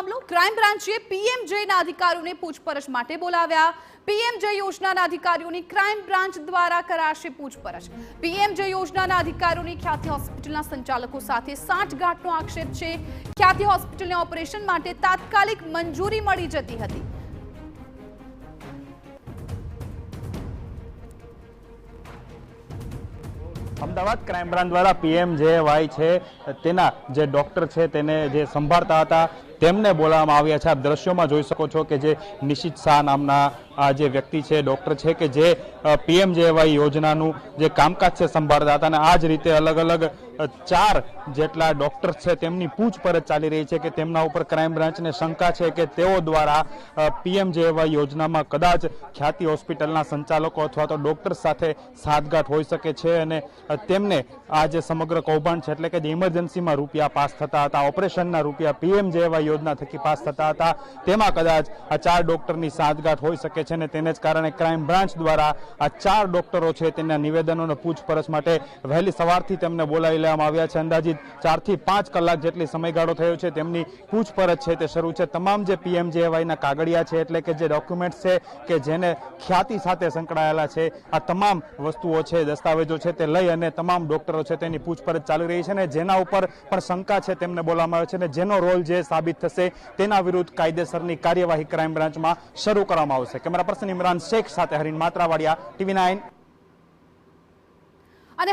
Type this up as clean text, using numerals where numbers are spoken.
મામલો ક્રાઇમ બ્રાન્ચે પીએમજેના અધિકારીઓને પૂછપરછ માટે બોલાવ્યા। પીએમજે યોજનાના અધિકારીઓની ક્રાઇમ બ્રાન્ચ દ્વારા કરાશે પૂછપરછ। પીએમજે યોજનાના અધિકારીઓની ખ્યાતિ હોસ્પિટલના સંચાલકો સાથે સાંઠગાંઠનો આક્ષેપ છે। ખ્યાતિ હોસ્પિટલને ઓપરેશન માટે તાત્કાલિક મંજૂરી મળી જતી હતી। અમદાવાદ ક્રાઇમ બ્રાન્ચ દ્વારા પીએમજેવાય છે તેના જે ડોક્ટર છે તેને જે સંભાળતા હતા તેમને બોલાવવામાં આવ્યા છે। આપ દ્રશ્યોમાં જોઈ શકો છો કે જે નિશિત શાહ નામના આ જે વ્યક્તિ છે ડોક્ટર છે કે જે પીએમજેવાય યોજનાનું જે કામકાજ છે સંભાળતા હતા અને આ જ રીતે અલગ અલગ 4 જેટલા ડોક્ટર છે તેમની પૂછપરછ ચાલી રહી છે કે તેમના ઉપર ક્રાઇમ બ્રાન્ચને શંકા છે કે તેઓ દ્વારા પીએમજેવાય યોજનામાં કદાચ ખ્યાતિ હોસ્પિટલના સંચાલકો અથવા તો ડોક્ટર સાથે સાઠગાંઠ હોઈ શકે છે અને તેમને આ જે સમગ્ર કૌભાંડ છે એટલે કે જે ઇમરજન્સીમાં રૂપિયા પાસ થતા હતા, ઓપરેશનના રૂપિયા પીએમજેવાય યોજના થકી પાસ થતા હતા, તેમાં કદાચ આ 4 ડોક્ટરની સાઠગાંઠ હોઈ શકે છે અને તેને જ કારણે ક્રાઇમ બ્રાન્ચ દ્વારા આ 4 ડોક્ટરો છે તેના નિવેદનોને પૂછપરછ માટે વહેલી સવારથી તેમને બોલાવી લેવામાં આવ્યા છે। અંદાજિત 4 થી 5 કલાક જેટલી સમયગાળો થયો છે। તેમની પૂછપરછ છે તે શરૂ છે। તમામ જે પીએમજેવાયના કાગળિયા છે એટલે કે જે ડોક્યુમેન્ટ્સ છે કે જેને ખ્યાતિ સાથે સંકળાયેલા છે આ તમામ વસ્તુઓ છે, દસ્તાવેજો છે તે લઈ અને તમામ ડોક્ટરો છે તેની પૂછપરછ ચાલી રહી છે અને જેના ઉપર પણ શંકા છે તેમને બોલાવવામાં આવે છે અને જેનો રોલ જે સાબિત થશે તેના વિરુદ્ધ કાયદેસરની કાર્યવાહી ક્રાઇમ બ્રાન્ચમાં શરૂ કરવામાં આવશે। કેમેરા પર્સન ઇમરાન શેખ સાથે હરીન માત્રાવાડિયા, TV9।